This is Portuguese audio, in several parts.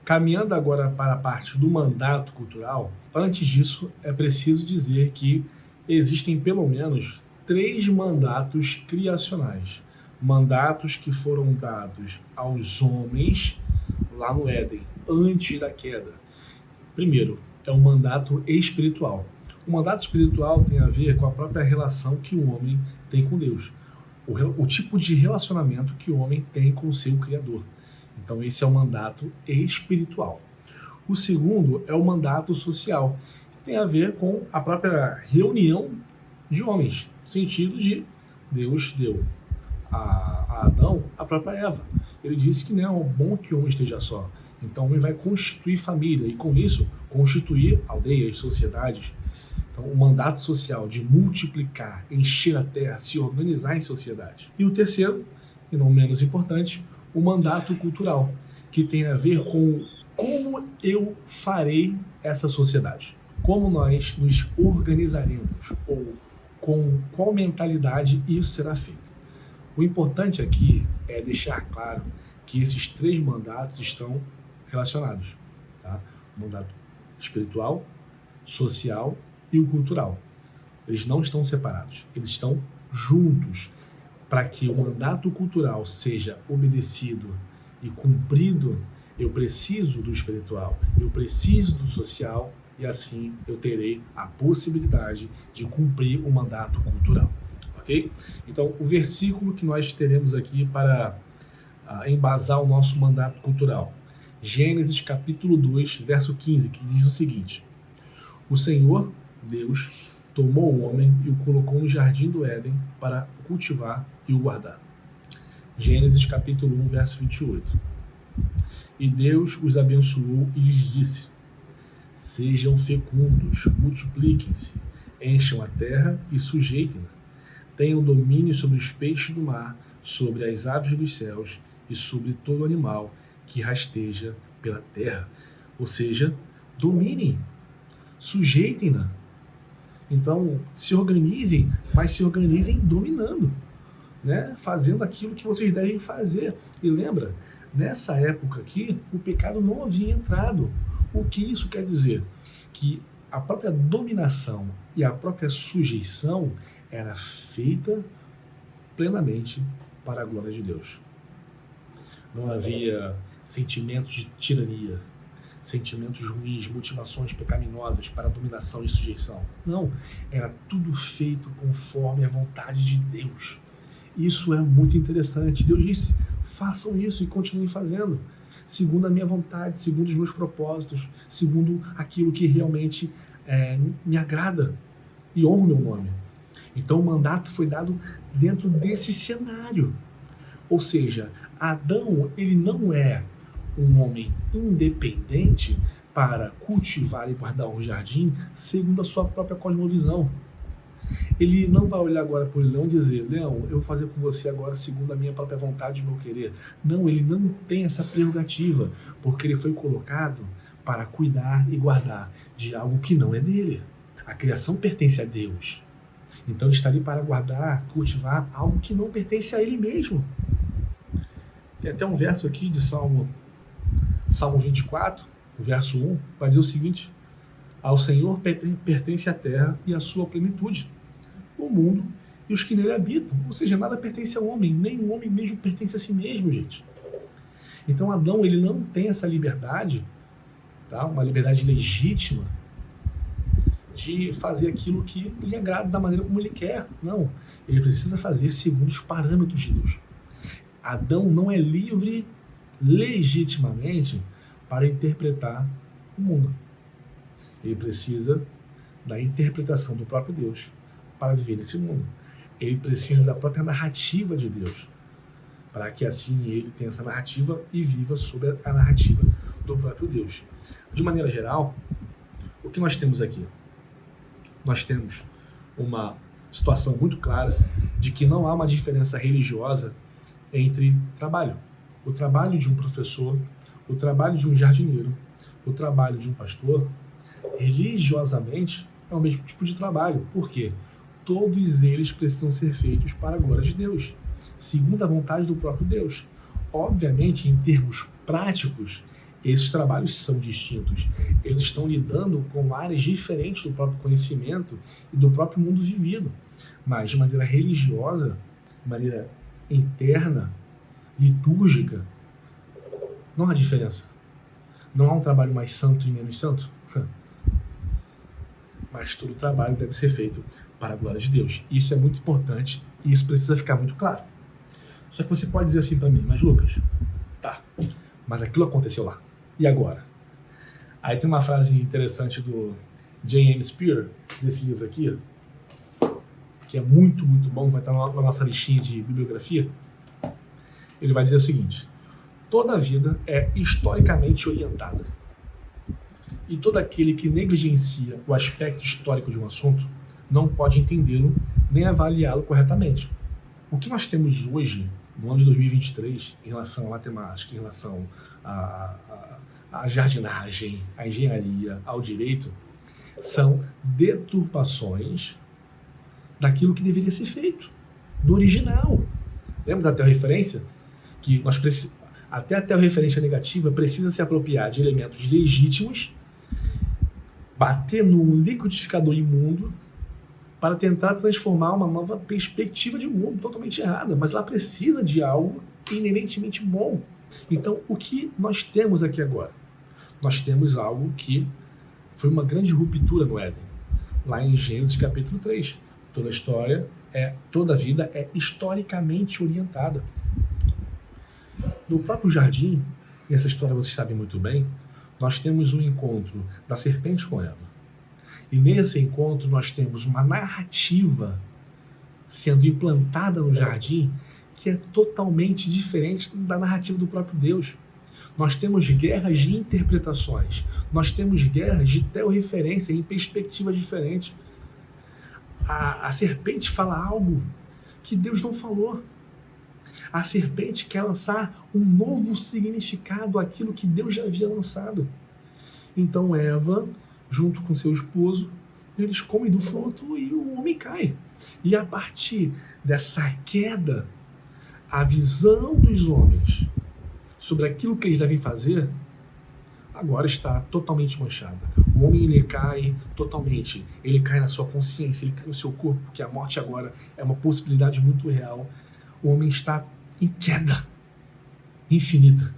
Caminhando agora para a parte do mandato cultural, antes disso é preciso dizer que existem pelo menos 3 mandatos criacionais. Mandatos que foram dados aos homens lá no Éden, antes da queda. Primeiro, é o mandato espiritual. O mandato espiritual tem a ver com a própria relação que o homem tem com Deus. O tipo de relacionamento que o homem tem com o seu Criador. Então esse é o mandato espiritual. O segundo é o mandato social, que tem a ver com a própria reunião de homens, no sentido de Deus deu a Adão a própria Eva. Ele disse que não é bom que o homem esteja só. Então o homem vai constituir família e com isso constituir aldeias, sociedades. Então o mandato social de multiplicar, encher a terra, se organizar em sociedade. E o terceiro, e não menos importante, o mandato cultural, que tem a ver com como eu farei essa sociedade, como nós nos organizaremos, ou com qual mentalidade isso será feito. O importante aqui é deixar claro que esses 3 mandatos estão relacionados, tá? O mandato espiritual, social e o cultural. Eles não estão separados, eles estão juntos. Para que o mandato cultural seja obedecido e cumprido, eu preciso do espiritual, eu preciso do social e assim eu terei a possibilidade de cumprir o mandato cultural, ok? Então, o versículo que nós teremos aqui para embasar o nosso mandato cultural, Gênesis capítulo 2, verso 15, que diz o seguinte: o Senhor, Deus, tomou o homem e o colocou no jardim do Éden para o cultivar e o guardar. Gênesis capítulo 1, verso 28. E Deus os abençoou e lhes disse: sejam fecundos, multipliquem-se, encham a terra e sujeitem-na. Tenham domínio sobre os peixes do mar, sobre as aves dos céus e sobre todo animal que rasteja pela terra. Ou seja, dominem, sujeitem-na. Então, se organizem, mas se organizem dominando, né? Fazendo aquilo que vocês devem fazer. E lembra, nessa época aqui, o pecado não havia entrado. O que isso quer dizer? Que a própria dominação e a própria sujeição era feita plenamente para a glória de Deus. Não havia sentimentos de tirania, sentimentos ruins, motivações pecaminosas para dominação e sujeição. Não, era tudo feito conforme a vontade de Deus. Isso é muito interessante. Deus disse: façam isso e continuem fazendo, segundo a minha vontade, segundo os meus propósitos, segundo aquilo que realmente me agrada e honra o meu nome. Então o mandato foi dado dentro desse cenário. Ou seja, Adão, ele não é um homem independente para cultivar e guardar um jardim segundo a sua própria cosmovisão. Ele não vai olhar agora para o leão e dizer: leão, eu vou fazer com você agora segundo a minha própria vontade e meu querer. Não, ele não tem essa prerrogativa, porque ele foi colocado para cuidar e guardar de algo que não é dele. A criação pertence a Deus. Então ele está ali para guardar, cultivar algo que não pertence a ele mesmo. Tem até um verso aqui de Salmo 24, o verso 1, vai dizer o seguinte: ao Senhor pertence a terra e a sua plenitude, o mundo e os que nele habitam. Ou seja, nada pertence ao homem, nem o homem mesmo pertence a si mesmo, gente. Então Adão, ele não tem essa liberdade, tá? Uma liberdade legítima de fazer aquilo que lhe agrada da maneira como ele quer. Não, ele precisa fazer segundo os parâmetros de Deus. Adão não é livre legitimamente para interpretar o mundo. Ele precisa da interpretação do próprio Deus para viver nesse mundo. Ele precisa da própria narrativa de Deus, para que assim ele tenha essa narrativa e viva sob a narrativa do próprio Deus. De maneira geral, o que nós temos aqui? Nós temos uma situação muito clara de que não há uma diferença religiosa entre trabalho. O trabalho de um professor, o trabalho de um jardineiro, o trabalho de um pastor, religiosamente, é o mesmo tipo de trabalho. Por quê? Todos eles precisam ser feitos para a glória de Deus, segundo a vontade do próprio Deus. Obviamente, em termos práticos, Esses trabalhos são distintos. Eles estão lidando com áreas diferentes do próprio conhecimento e do próprio mundo vivido. Mas de maneira religiosa, de maneira interna, litúrgica, não há diferença. Não há um trabalho mais santo e menos santo. Mas todo o trabalho deve ser feito para a glória de Deus. Isso é muito importante e isso precisa ficar muito claro. Só que você pode dizer assim para mim, mas Lucas, tá, mas aquilo aconteceu lá. E agora? Aí tem uma frase interessante do J.M. Spear, desse livro aqui, que é muito, muito bom, vai estar na nossa listinha de bibliografia. Ele vai dizer o seguinte: toda vida é historicamente orientada. E todo aquele que negligencia o aspecto histórico de um assunto não pode entendê-lo nem avaliá-lo corretamente. O que nós temos hoje, no ano de 2023, em relação à matemática, em relação à jardinagem, à engenharia, ao direito, são deturpações daquilo que deveria ser feito, do original. Lembra da terra-referência? Que até a terra-referência negativa precisa se apropriar de elementos legítimos, bater num liquidificador imundo para tentar transformar uma nova perspectiva de mundo totalmente errada, mas ela precisa de algo inerentemente bom. Então, o que nós temos aqui agora? Nós temos algo que foi uma grande ruptura no Éden, lá em Gênesis capítulo 3. Toda a vida é historicamente orientada. No próprio jardim, e essa história vocês sabem muito bem, nós temos um encontro da serpente com Eva. E nesse encontro nós temos uma narrativa sendo implantada no jardim que é totalmente diferente da narrativa do próprio Deus. Nós temos guerras de interpretações, nós temos guerras de terreoreferência em perspectivas diferentes. A serpente fala algo que Deus não falou. A serpente quer lançar um novo significado àquilo que Deus já havia lançado. Então Eva, junto com seu esposo, eles comem do fruto e o homem cai. E a partir dessa queda, a visão dos homens sobre aquilo que eles devem fazer agora está totalmente manchada. O homem, ele cai totalmente, ele cai na sua consciência, ele cai no seu corpo, porque a morte agora é uma possibilidade muito real. O homem está em queda infinita.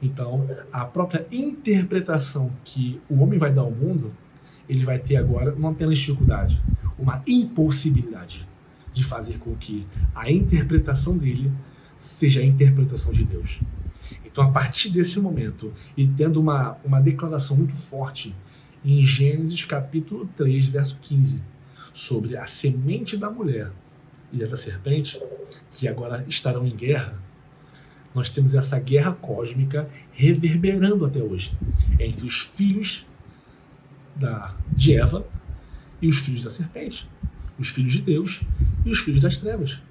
Então, a própria interpretação que o homem vai dar ao mundo, ele vai ter agora não apenas dificuldade, uma impossibilidade de fazer com que a interpretação dele seja a interpretação de Deus. Então, a partir desse momento, e tendo uma declaração muito forte em Gênesis capítulo 3, verso 15, sobre a semente da mulher e a da serpente, que agora estarão em guerra, nós temos essa guerra cósmica reverberando até hoje, entre os filhos de Eva e os filhos da serpente, os filhos de Deus e os filhos das trevas.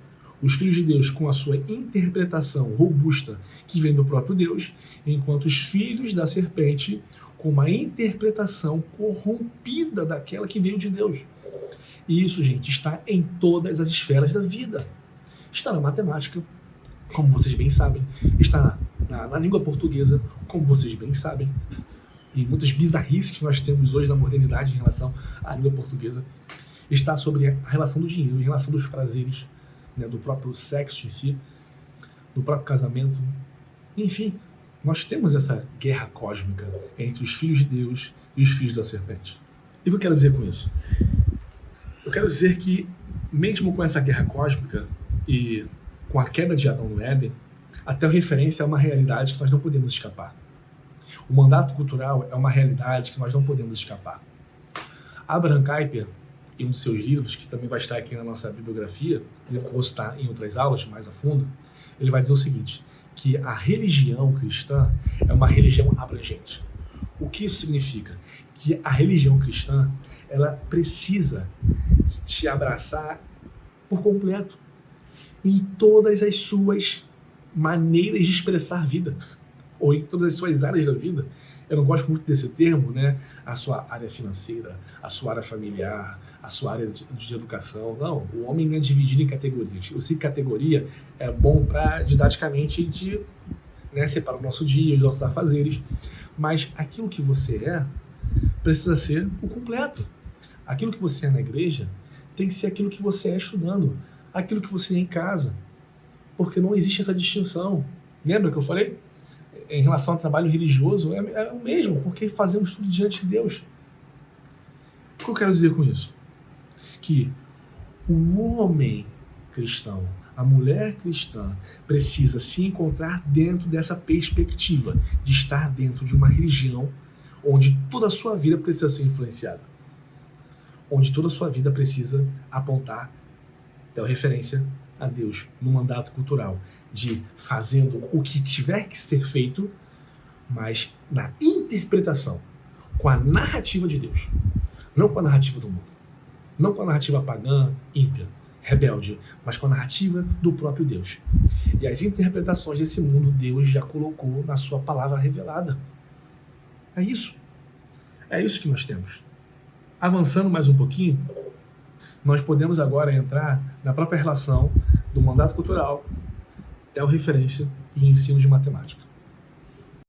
Os filhos de Deus com a sua interpretação robusta que vem do próprio Deus, enquanto os filhos da serpente com uma interpretação corrompida daquela que veio de Deus. E isso, gente, está em todas as esferas da vida. Está na matemática, como vocês bem sabem. Está na língua portuguesa, como vocês bem sabem. E muitas bizarrices que nós temos hoje na modernidade em relação à língua portuguesa. Está sobre a relação do dinheiro, em relação dos prazeres, né, do próprio sexo em si, do próprio casamento. Enfim, nós temos essa guerra cósmica entre os filhos de Deus e os filhos da serpente. E o que eu quero dizer com isso? Eu quero dizer que, mesmo com essa guerra cósmica e com a queda de Adão no Éden, a terra-referência é uma realidade que nós não podemos escapar. O mandato cultural é uma realidade que nós não podemos escapar. Abraham Kuyper, em um dos seus livros, que também vai estar aqui na nossa bibliografia, livro que eu vou citar em outras aulas mais a fundo, ele vai dizer o seguinte, que a religião cristã é uma religião abrangente. O que isso significa? Que a religião cristã, ela precisa te abraçar por completo em todas as suas maneiras de expressar vida, ou em todas as suas áreas da vida. Eu não gosto muito desse termo, né? A sua área financeira, a sua área familiar, a sua área de educação. Não, o homem não é dividido em categorias. Eu sei que categoria é bom para, didaticamente, né, separa o nosso dia, os nossos afazeres, mas aquilo que você é precisa ser o completo. Aquilo que você é na igreja tem que ser aquilo que você é estudando, aquilo que você é em casa, porque não existe essa distinção. Lembra que eu falei? Em relação ao trabalho religioso, é o mesmo, porque fazemos tudo diante de Deus. O que eu quero dizer com isso? Que o homem cristão, a mulher cristã, precisa se encontrar dentro dessa perspectiva de estar dentro de uma religião onde toda a sua vida precisa ser influenciada, onde toda a sua vida precisa apontar pela referência a Deus, no mandato cultural, de fazendo o que tiver que ser feito, mas na interpretação, com a narrativa de Deus, não com a narrativa do mundo, não com a narrativa pagã, ímpia, rebelde, mas com a narrativa do próprio Deus. E as interpretações desse mundo, Deus já colocou na sua palavra revelada. É isso. É isso que nós temos. Avançando mais um pouquinho, nós podemos agora entrar na própria relação do mandato cultural, referência e ensino de matemática.